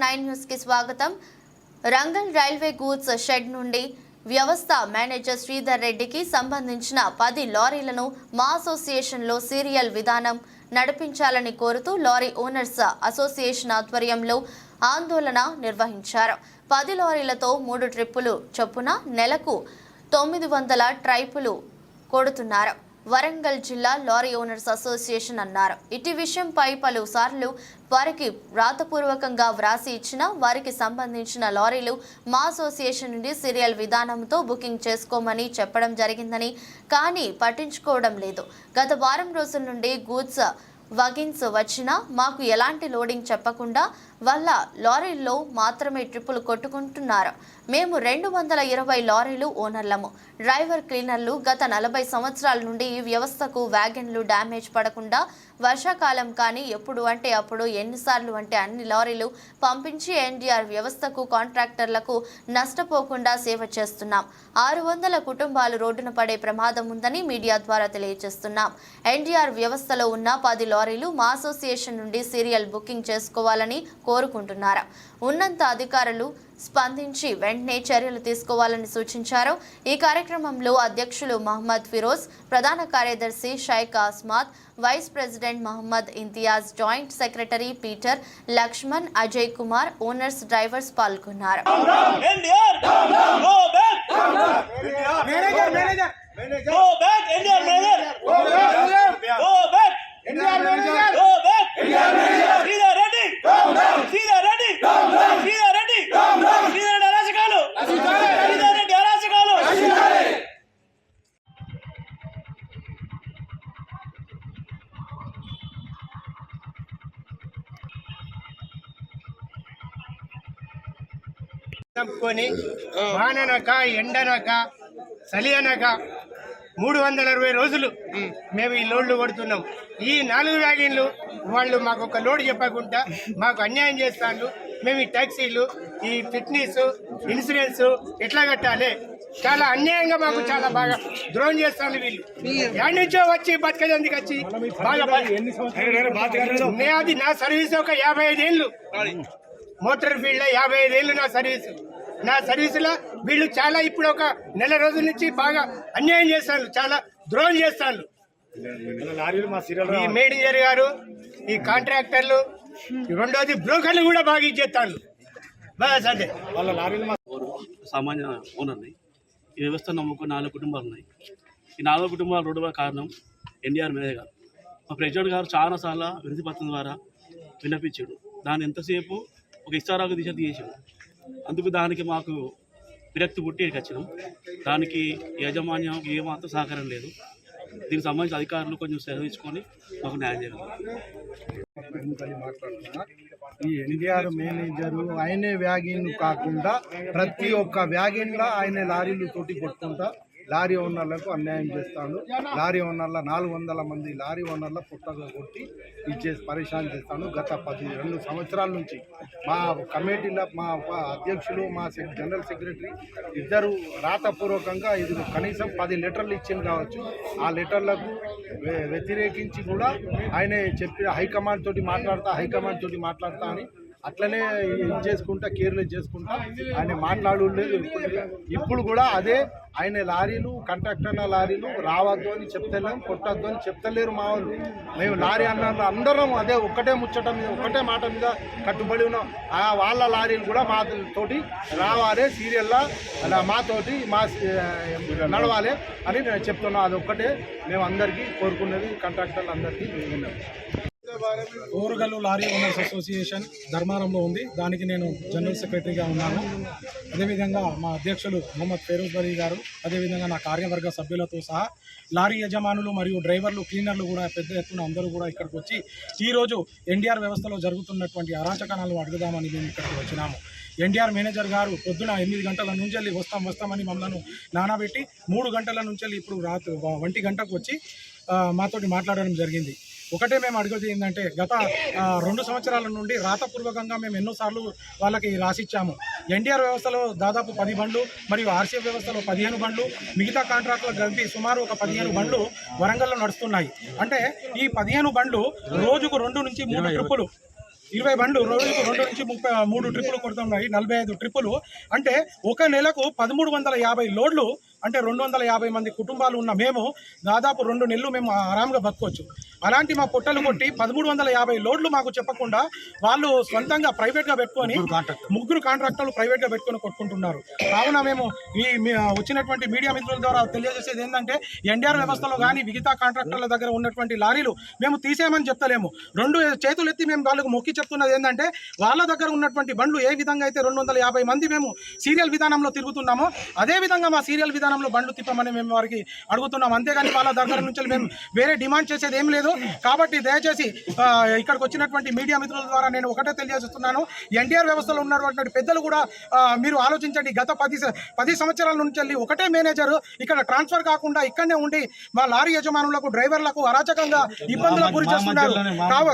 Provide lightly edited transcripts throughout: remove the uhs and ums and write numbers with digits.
9 news కి స్వాగతం. రంగల్ railway goods shed నుండి వ్యవస్థ మేనేజర్ శ్రీధర్ రెడ్డికి సంబంధించిన 10 లారీలను మా అసోసియేషన్లో సీరియల్ విధానం నడిపించాలని కోరుతూ లారీ ఓనర్స్ అసోసియేషన్ ఆధ్వర్యంలో ఆందోళన నిర్వహించారు. 10 లారీలతో 3 ట్రిప్పులు చొప్పున నెలకు 900 ట్రైపులు కొడుతున్నారు. వరంగల్ జిల్లా లారీ ఓనర్స్ అసోసియేషన్ అన్నారు. ఇటీ విషయంపై పలుసార్లు వారికి రాతపూర్వకంగా వ్రాసి ఇచ్చిన వారికి సంబంధించిన లారీలు మా అసోసియేషన్ నుండి సీరియల్ విధానంతో బుకింగ్ చేసుకోమని చెప్పడం జరిగిందని, కానీ పట్టించుకోవడం లేదు. గత వారం రోజుల నుండి గూడ్స్ వగిన్స్ వచ్చినా మాకు ఎలాంటి లోడింగ్ చెప్పకుండా వాళ్ళ లారీల్లో మాత్రమే ట్రిప్పులు కొట్టుకుంటున్నారు. మేము 220 లారీలు ఓనర్లము, డ్రైవర్, క్లీనర్లు. గత 40 సంవత్సరాల నుండి ఈ వ్యవస్థకు వ్యాగన్లు డ్యామేజ్ పడకుండా వర్షాకాలం కానీ ఎప్పుడు అంటే అప్పుడు ఎన్నిసార్లు అంటే అన్ని లారీలు పంపించి ఎన్డీఆర్ వ్యవస్థకు కాంట్రాక్టర్లకు నష్టపోకుండా సేవ చేస్తున్నాం. 600 కుటుంబాలు రోడ్డున పడే ప్రమాదం ఉందని మీడియా ద్వారా తెలియజేస్తున్నాం. ఎన్డీఆర్ వ్యవస్థలో ఉన్న 10 లారీలు మా అసోసియేషన్ నుండి సీరియల్ బుకింగ్ చేసుకోవాలని కోరుకుంటున్నారు. ఉన్నత అధికారులు స్పందించి వెంటనే చర్యలు తీసుకోవాలని సూచించారు. ఈ కార్యక్రమంలో అధ్యక్షులు మహమ్మద్ ఫిరోజ్, ప్రధాన కార్యదర్శి Shaik Asmad, vice president Mohammed Imtiaz, joint secretary Peter, Laxman, Ajay Kumar, owners, drivers పాల్గొన్నారు. వాననక ఎండనక చలి అనక 360 రోజులు మేము ఈ లోడ్లు కొడుతున్నాం. ఈ 4 వ్యాగన్లు వాళ్ళు మాకు ఒక లోడ్ చెప్పకుండా మాకు అన్యాయం చేస్తాను. మేము ఈ ట్యాక్సీలు, ఈ ఫిట్నెస్, ఇన్సూరెన్స్ ఎట్లా కట్టాలి? చాలా అన్యాయంగా మాకు చాలా బాగా ద్రోహం చేస్తాను. వీళ్ళు ఎక్కడి నుంచో వచ్చి బతకడానికి వచ్చి అది నా సర్వీస్ ఒక 55 ఏళ్ళు మోటార్ ఫీల్డ్ లో 55 ఏళ్ళు నా సర్వీసులో వీళ్ళు చాలా ఇప్పుడు ఒక నెల రోజుల నుంచి బాగా అన్యాయం చేస్తాను, చాలా ద్రోహం చేస్తాను. ఈ మేనేజర్ గారు, ఈ కాంట్రాక్టర్లు, రెండోది బ్రోకర్లు కూడా బాగా ఇచ్చేస్తాను. అదే వాళ్ళ లారీలు సామాన్య ఓనర్ని ఈ వ్యవస్థ నమ్ముకుని 4 కుటుంబాలు ఉన్నాయి. ఈ 4 కుటుంబాలు రోడ్డు కారణం ఎన్డీఆర్ మేనేజర్ గారు. మా ప్రెసిడెంట్ గారు చాలాసార్లు వినతి పత్రం ద్వారా విన్నపించాడు. దాన్ని ఎంతసేపు ఒక ఇస్తారాకు దిశ తీసాడు. అందుకు దానికి మాకు విరక్తి పుట్టి వచ్చినాం. దానికి యాజమాన్యం ఏమాత్రం సహకారం లేదు. దీనికి సంబంధించిన అధికారులు కొంచెం సెలవించుకొని మాకు న్యాయం చేయగలరు. ఈ ఎన్డీఆర్ మేనేజరు ఆయనే వ్యాగిన్ కాకుండా ప్రతి ఒక్క వ్యాగిన్లో ఆయన లారీలు తోటి కొట్టుకుంటా లారీ ఓనర్లకు అన్యాయం చేస్తాడు. లారీ ఓనర్ల 400 మంది లారీ ఓనర్ల పుట్టగా కొట్టి ఇచ్చేసి పరిశాన్ చేస్తాను. గత 12 సంవత్సరాల నుంచి మా కమిటీలో మా అధ్యక్షులు, మా జనరల్ సెక్రటరీ ఇద్దరు రాతపూర్వకంగా ఇది కనీసం 10 లెటర్లు ఇచ్చింది కావచ్చు. ఆ లెటర్లకు వ్యతిరేకించి కూడా ఆయనే చెప్పి హైకమాండ్ తోటి మాట్లాడతా అని అట్లనే ఇది చేసుకుంటా కేర్లెస్ చేసుకుంటా ఆయన మాట్లాడలేదు. ఇప్పుడు కూడా అదే ఆయన లారీలు, కాంట్రాక్టర్ల లారీలు రావద్దు అని చెప్తలేము, కొట్టద్దు అని చెప్తలేరు మా వాళ్ళు. మేము లారీ అన్న అందరం అదే ఒక్కటే ముచ్చట మీద, ఒక్కటే మాట మీద కట్టుబడి ఉన్నాం. వాళ్ళ లారీలు కూడా మా తోటి రావాలి, సీరియల్లా మాతోటి నడవాలి అని నేను చెప్తున్నాను. అది ఒక్కటే మేము అందరికీ కోరుకునేది, కాంట్రాక్టర్లు అందరికీ విన్నాం. ఓరుగల్లు లారీ ఓనర్స్ అసోసియేషన్ ధర్మారంలో ఉంది. దానికి నేను జనరల్ సెక్రటరీగా ఉన్నాను. అదేవిధంగా మా అధ్యక్షులు మహమ్మద్ ఫిరోజ్ బరీ గారు, అదేవిధంగా నా కార్యవర్గ సభ్యులతో సహా లారీ యజమానులు మరియు డ్రైవర్లు, క్లీనర్లు కూడా పెద్ద ఎత్తున అందరూ కూడా ఇక్కడికి వచ్చి ఈరోజు ఎన్డీఆర్ వ్యవస్థలో జరుగుతున్నటువంటి అరాచకాలను అడుగుదామని మేము ఇక్కడికి వచ్చినాము. ఎన్డీఆర్ మేనేజర్ గారు పొద్దున 8 గంటల నుంచి వెళ్ళి వస్తామని మమ్మల్ని నానబెట్టి 3 గంటల నుంచి వెళ్ళి ఇప్పుడు రాత్రి 1 గంటకు వచ్చి మాతోటి మాట్లాడడం జరిగింది. ఒకటే మేము అడిగేది ఏంటంటే, గత 2 సంవత్సరాల నుండి రాతపూర్వకంగా మేము ఎన్నోసార్లు వాళ్ళకి రాసిచ్చాము. ఎన్డీఆర్ వ్యవస్థలో దాదాపు 10 బండ్లు మరియు ఆర్సీఎఫ్ వ్యవస్థలో 15 బండ్లు, మిగతా కాంట్రాక్టులకు కలిపి సుమారు ఒక 15 బండ్లు వరంగల్లో నడుస్తున్నాయి. అంటే ఈ 15 బండ్లు రోజుకు 2 నుంచి 3 ట్రిప్పులు 20 బండ్లు రోజుకు 2 నుంచి 33 ట్రిప్పులు కొడుతున్నాయి, 45 ట్రిప్పులు అంటే ఒక నెలకు 1350 లోడ్లు అంటే 250 మంది కుటుంబాలు ఉన్న మేము దాదాపు 2 నెలలు మేము ఆరాంగా బతకొచ్చు. అలాంటి మా పొట్టలు కొట్టి 1350 లోడ్లు మాకు చెప్పకుండా వాళ్ళు సొంతంగా ప్రైవేట్గా పెట్టుకొని ముగ్గురు కాంట్రాక్టర్లు ప్రైవేట్గా పెట్టుకొని కొట్టుకుంటున్నారు. కావున మేము వచ్చినటువంటి మీడియా మిత్రుల ద్వారా తెలియజేసేది ఏంటంటే ఎన్డీఆర్ వ్యవస్థలో కానీ మిగతా కాంట్రాక్టర్ల దగ్గర ఉన్నటువంటి లారీలు మేము తీసేయమని చెప్తలేము. 2 చేతులు ఎత్తి మేము వాళ్ళకు మొక్కి చెప్తున్నది ఏంటంటే వాళ్ళ దగ్గర ఉన్నటువంటి బండ్లు ఏ విధంగా అయితే 250 మంది మేము సీరియల్ విధానంలో తిరుగుతున్నామో అదే విధంగా మా సీరియల్ విధానంలో బండ్లు తిప్పమని మేము వారికి అడుగుతున్నాం. అంతేగాని వాళ్ళ దగ్గర నుంచి మేము వేరే డిమాండ్ చేసేది ఏం లేదు. కాబట్టి దయచేసి ఇక్కడికి వచ్చినటువంటి మీడియా మిత్రుల ద్వారా నేను ఒకటే తెలియజేస్తున్నాను, ఎన్టీఆర్ వ్యవస్థలో ఉన్నటువంటి పెద్దలు కూడా మీరు ఆలోచించండి. గత 10 సంవత్సరాల నుంచి ఒకటే మేనేజర్ ఇక్కడ ట్రాన్స్ఫర్ కాకుండా ఇక్కడనే ఉండి మా లారీ యజమానులకు డ్రైవర్లకు అరాచకంగా ఇబ్బందులకు గురి చేస్తున్నారు.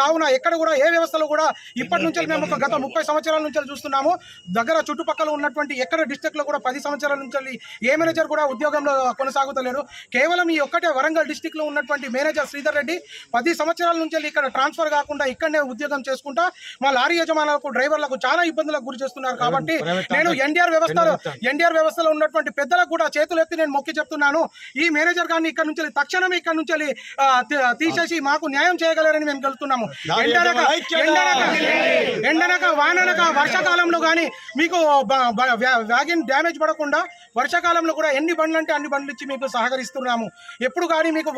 కావున ఎక్కడ కూడా ఏ వ్యవస్థలో కూడా ఇప్పటి నుంచి మేము గత 30 సంవత్సరాల నుంచి చూస్తున్నాము. దగ్గర చుట్టుపక్కల ఉన్నటువంటి ఎక్కడ డిస్ట్రిక్ట్ లో కూడా 10 సంవత్సరాల నుంచి ఏ మేనేజర్ కూడా ఉద్యోగంలో కొనసాగుతలేరు. కేవలం ఈ ఒక్కటే వరంగల్ డిస్టిక్ లో ఉన్నటువంటి మేనేజర్ శ్రీధర్ రెడ్డి 10 సంవత్సరాల నుంచి ఇక్కడ ట్రాన్స్ఫర్ కాకుండా ఇక్కడనే ఉద్యోగం చేసుకుంటా మా లారీ యజమానులకు డ్రైవర్లకు చాలా ఇబ్బందులకు గురి చేస్తున్నారు. కాబట్టి నేను ఎన్డీఆర్ వ్యవస్థలో ఉన్నటువంటి పెద్దలకు కూడా చేతులు ఎత్తి నేను మొక్కి చెప్తున్నాను, ఈ మేనేజర్ గారిని ఇక్కడ నుంచి తక్షణమే ఇక్కడ నుంచి తీసేసి మాకు న్యాయం చేయగలరని మేము గెలుస్తున్నాము. ఎండనక వాననక వర్షాకాలంలో కానీ మీకు వ్యాగిన్ డ్యామేజ్ పడకుండా వర్షాకాలంలో కూడా ఎన్ని బండ్లు అంటే అన్ని బండ్లు ఇచ్చి మీకు సహకరిస్తున్నాము. ఎప్పుడు కానీ మీకు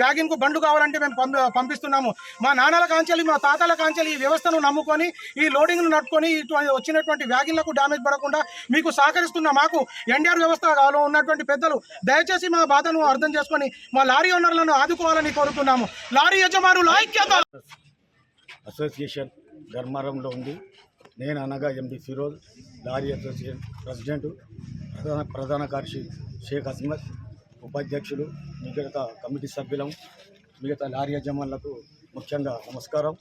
వ్యాగిన్కు బండ్లు కావాలంటే మేము పంపిస్తున్నాము. మా నాన్నల కాంచెలి మా తాతల కాంచెలి ఈ వ్యవస్థను నమ్ముకొని ఈ లోడింగ్ను నడుపుకొని వచ్చినటువంటి వ్యాగిన్లకు డ్యామేజ్ పడకుండా మీకు సహకరిస్తున్న మాకు ఎన్డీఆర్ వ్యవస్థలో ఉన్నటువంటి పెద్దలు దయచేసి మా బాధను అర్థం చేసుకొని మా లారీ ఓనర్లను ఆదుకోవాలని కోరుతున్నాము. లారీ యజమానుల ఐక్యత అసోసియేషన్ ధర్మారంలో ఉంది. నేను అనగా ఎండి ఫిరోజ్, లారీ అసోసియేషన్ ప్రెసిడెంట్, ప్రధాన కార్యదర్శి షేక్ అస్మద్, ఉపాధ్యక్షులు, మిగతా కమిటీ సభ్యులం, మిగతా లారీ యజమానులకు ముఖ్యంగా నమస్కారం.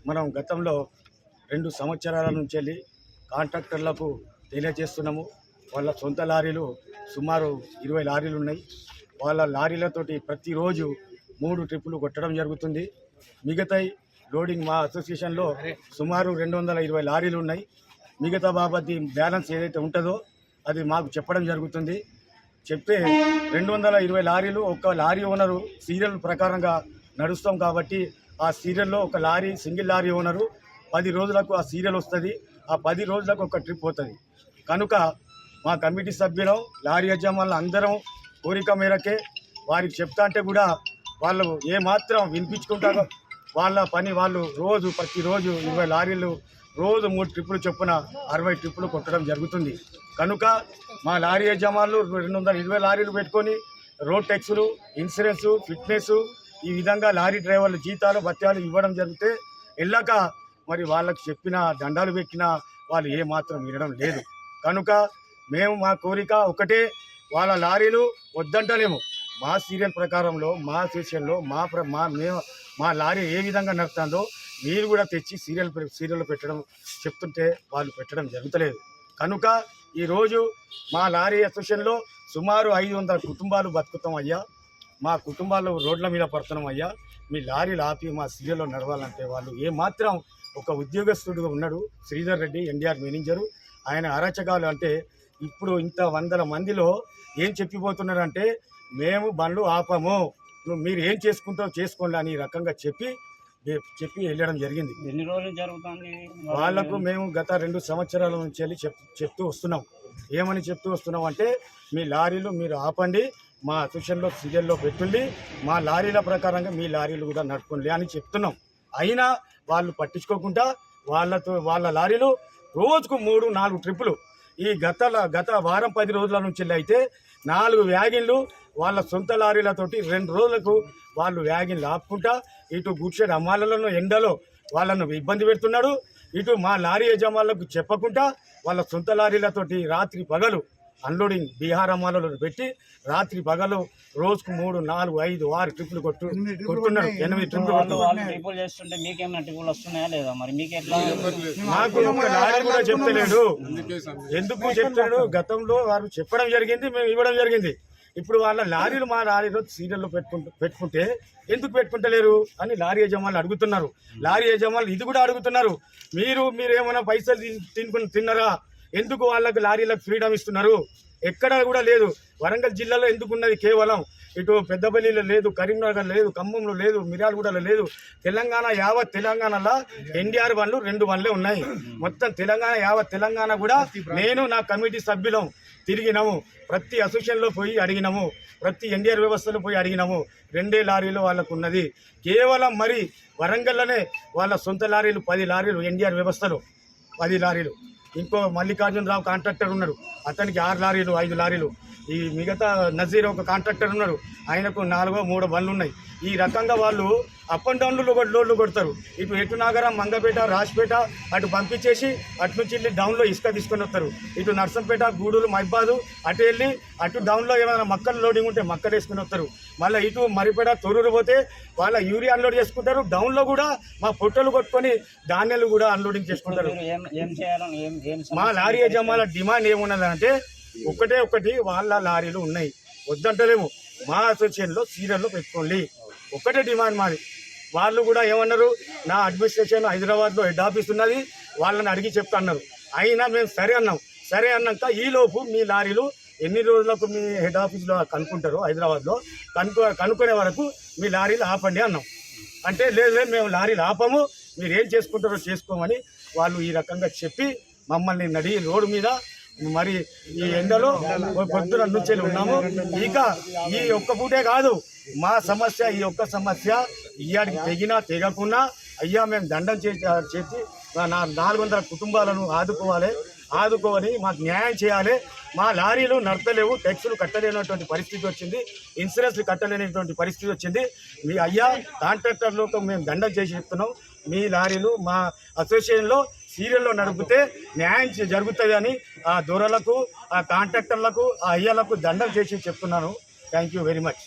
మనం గతంలో 2 సంవత్సరాల నుంచి వెళ్ళి కాంట్రాక్టర్లకు తెలియజేస్తున్నాము. వాళ్ళ సొంత లారీలు సుమారు 20 లారీలు ఉన్నాయి. వాళ్ళ లారీలతోటి ప్రతిరోజు 3 ట్రిప్పులు కొట్టడం జరుగుతుంది. మిగతా లోడింగ్ మా అసోసియేషన్లో సుమారు 220 లారీలు ఉన్నాయి. మిగతా బాబతి బ్యాలెన్స్ ఏదైతే ఉంటుందో అది మాకు చెప్పడం జరుగుతుంది. చెప్తే 220 లారీలు ఒక లారీ ఓనరు సీరియల్ ప్రకారంగా నడుస్తాం కాబట్టి ఆ సీరియల్లో ఒక లారీ సింగిల్ లారీ ఓనరు 10 రోజులకు ఆ సీరియల్ వస్తుంది. ఆ 10 రోజులకు ఒక ట్రిప్ పోతుంది. కనుక మా కమిటీ సభ్యులు లారీ యజమానులు అందరం కోరిక మేరకే వారికి చెప్తా అంటే కూడా వాళ్ళు ఏమాత్రం వినిపించుకుంటారో వాళ్ళ పని వాళ్ళు ప్రతిరోజు 20 లారీలు రోజు 3 ట్రిప్పులు చొప్పున 60 ట్రిప్పులు కొట్టడం జరుగుతుంది. కనుక మా లారీ యజమానులు 220 లారీలు పెట్టుకొని రోడ్ ట్యాక్సులు, ఇన్సూరెన్సు, ఫిట్నెస్ ఈ విధంగా లారీ డ్రైవర్లు జీతాలు భత్యాలు ఇవ్వడం జరిగితే వెళ్ళక మరి వాళ్ళకి చెప్పిన దండాలు పెట్టినా వాళ్ళు ఏమాత్రం వినడం లేదు. కనుక మేము మా కోరిక ఒకటే, వాళ్ళ లారీలు వద్దంటలేము. మా సీరియల్ ప్రకారంలో మా అసోసియేషన్లో మా లారీ ఏ విధంగా నడుస్తుందో మీరు కూడా తెచ్చి సీరియల్ పెట్టడం చెప్తుంటే వాళ్ళు పెట్టడం జరుగుతలేదు. కనుక ఈరోజు మా లారీ అసోసియేషన్లో సుమారు 500 కుటుంబాలు బతుకుతాం అయ్యా. మా కుటుంబాలు రోడ్ల మీద పడుతున్నాం అయ్యా. మీ లారీలు ఆపి మా సీరియల్లో నడవాలంటే వాళ్ళు ఏమాత్రం ఒక ఉద్యోగస్తుడుగా ఉన్నాడు శ్రీధర్ రెడ్డి, ఎన్డీఆర్ మేనేజరు. ఆయన అరాచకాలు అంటే ఇప్పుడు ఇంత 100 మందిలో ఏం చెప్పిపోతున్నారంటే మేము బండ్లు ఆపము, మీరు ఏం చేసుకుంటారో చేసుకోండి అని రకంగా చెప్పి వెళ్ళడం జరిగింది. ఎన్ని రోజులు జరుగుతుంది వాళ్లకు మేము గత 2 సంవత్సరాల నుంచి వెళ్ళి చెప్తూ వస్తున్నాం. ఏమని చెప్తూ వస్తున్నాం అంటే మీ లారీలు మీరు ఆపండి, మా అసోసియేషన్లో సీరియల్లో పెట్టుండి మా లారీల ప్రకారంగా మీ లారీలు కూడా నడుపుకోండి అని చెప్తున్నాం. అయినా వాళ్ళు పట్టించుకోకుండా వాళ్ళ లారీలు రోజుకు 3-4 ట్రిప్పులు ఈ గత వారం 10 రోజుల నుంచి అయితే 4 వ్యాగిన్లు వాళ్ళ సొంత లారీలతోటి 2 రోజులకు వాళ్ళు వ్యాగిన్లు ఆపుకుంటా ఇటు గుడ్షెడ్ అమ్మాలలో ఎండలో వాళ్ళను ఇబ్బంది పెడుతున్నాడు. ఇటు మా లారీ యజమానులకు చెప్పకుండా వాళ్ళ సొంత లారీలతోటి రాత్రి పగలు అన్లోడింగ్ బీహార్ అమ్మాలలో పెట్టి రాత్రి పగలు రోజుకు 3, 4, 5, 6 ట్రిప్పులు కొట్టున్నారు. 8 ట్రిప్పులు చేస్తుంటే మీకేమైనా ట్రిప్పులు వస్తున్నాయా లేదా? మరి మీకు ఎట్లా? మాకు ఒక లారీ కూడా చెప్తలేడు. ఎందుకు చెప్తాడు? గతంలో వారు చెప్పడం జరిగింది, మేము ఇవ్వడం జరిగింది. ఇప్పుడు వాళ్ళ లారీలు మా లారీలో సీరియల్లో పెట్టుకుంటే ఎందుకు పెట్టుకుంటలేరు అని లారీ యజమానులు అడుగుతున్నారు. లారీ యజమానులు ఇది కూడా అడుగుతున్నారు, మీరు ఏమైనా పైసలు తిన్నారా, ఎందుకు వాళ్ళకి లారీలకు ఫ్రీడమ్ ఇస్తున్నారు? ఎక్కడ కూడా లేదు. వరంగల్ జిల్లాలో ఎందుకు ఉన్నది? కేవలం ఇటు పెద్దపల్లిలో లేదు, కరీంనగర్ లేదు, ఖమ్మంలో లేదు, మిర్యాలగూడలో లేదు. యావత్ తెలంగాణలో ఎన్డీఆర్ బండ్లు 2 బండ్లే ఉన్నాయి. మొత్తం యావత్ తెలంగాణ కూడా నేను నా కమిటీ సభ్యులం తిరిగినాము. ప్రతి అసోసియేషన్లో పోయి అడిగినాము, ప్రతి ఎన్డీఆర్ వ్యవస్థలో పోయి అడిగినాము. 2 లారీలు వాళ్ళకు ఉన్నది. కేవలం మరి వరంగల్లోనే వాళ్ళ సొంత లారీలు 10 లారీలు, ఎన్డీఆర్ వ్యవస్థలో 10 లారీలు. ఇంకో మల్లికార్జునరావు కాంట్రాక్టర్ ఉన్నాడు, అతనికి 6 లారీలు 5 లారీలు. ఈ మిగతా నజీర్ ఒక కాంట్రాక్టర్ ఉన్నాడు, ఆయనకు 4-3 బండ్లు ఉన్నాయి. ఈ రకంగా వాళ్ళు అప్ అండ్ డౌన్లు లోడ్లు కొడతారు. ఇటు ఎటునాగరం, మంగపేట, రాజ్పేట అటు పంపించేసి అటు నుంచి వెళ్ళి డౌన్లో ఇసుక తీసుకొని వస్తారు. ఇటు నర్సంపేట, గూడూరు, మైబాదు అటు వెళ్ళి అటు డౌన్లో ఏమైనా మక్కలు లోడింగ్ ఉంటే మక్కలు వేసుకుని వస్తారు. మళ్ళీ ఇటు మరిపేట, తొర్రూరు పోతే వాళ్ళ యూరియా అన్లోడ్ చేసుకుంటారు. డౌన్లో కూడా మా పొట్టలు కొట్టుకొని ధాన్యాలు కూడా అన్లోడింగ్ చేసుకుంటారు. మా లారీ యజమానుల డిమాండ్ ఏమున్నదంటే ఒకటి వాళ్ళ లారీలు ఉన్నాయి వద్దంటలేము, మా అసోసియేషన్లో సీరియల్లో పెట్టుకోండి, ఒక్కటే డిమాండ్ మాది. వాళ్ళు కూడా ఏమన్నారు, నా అడ్మినిస్ట్రేషన్ హైదరాబాద్లో హెడ్ ఆఫీస్ ఉన్నది, వాళ్ళని అడిగి చెప్తా అన్నారు. అయినా మేము సరే అన్నాం. సరే అన్నాక ఈలోపు మీ లారీలు ఎన్ని రోజులకు మీ హెడ్ ఆఫీస్లో కనుక్కుంటారో హైదరాబాద్లో కనుక్కునే వరకు మీ లారీలు ఆపండి అన్నాం. అంటే లేదు మేము లారీలు ఆపము, మీరు ఏం చేసుకుంటారో చేసుకోమని వాళ్ళు ఈ రకంగా చెప్పి మమ్మల్ని నడి రోడ్డు మీద మరి ఈ ఎండలో పొద్దున నుంచి ఉన్నాము. ఇక ఈ ఒక్క పూటే కాదు మా సమస్య, ఈ ఒక్క సమస్య ఇయ్యాడికి తెగినా తెగకున్నా అయ్యా మేము దండం చేసి 400 కుటుంబాలను ఆదుకోవాలి, మాకు న్యాయం చేయాలి. మా లారీలు నడతలేవు, ట్యాక్సులు కట్టలేనటువంటి పరిస్థితి వచ్చింది, ఇన్సూరెన్స్లు కట్టలేనటువంటి పరిస్థితి వచ్చింది. మీ అయ్యా కాంట్రాక్టర్లకు మేము దండం చేసి చెప్తున్నాం, మీ లారీలు మా అసోసియేషన్లో సీరియల్లో నడిపితే న్యాయం జరుగుతుంది అని ఆ దొరలకు, ఆ కాంట్రాక్టర్లకు, ఆ అయ్యలకు దండం చేసి చెప్తున్నాను. Thank you very much.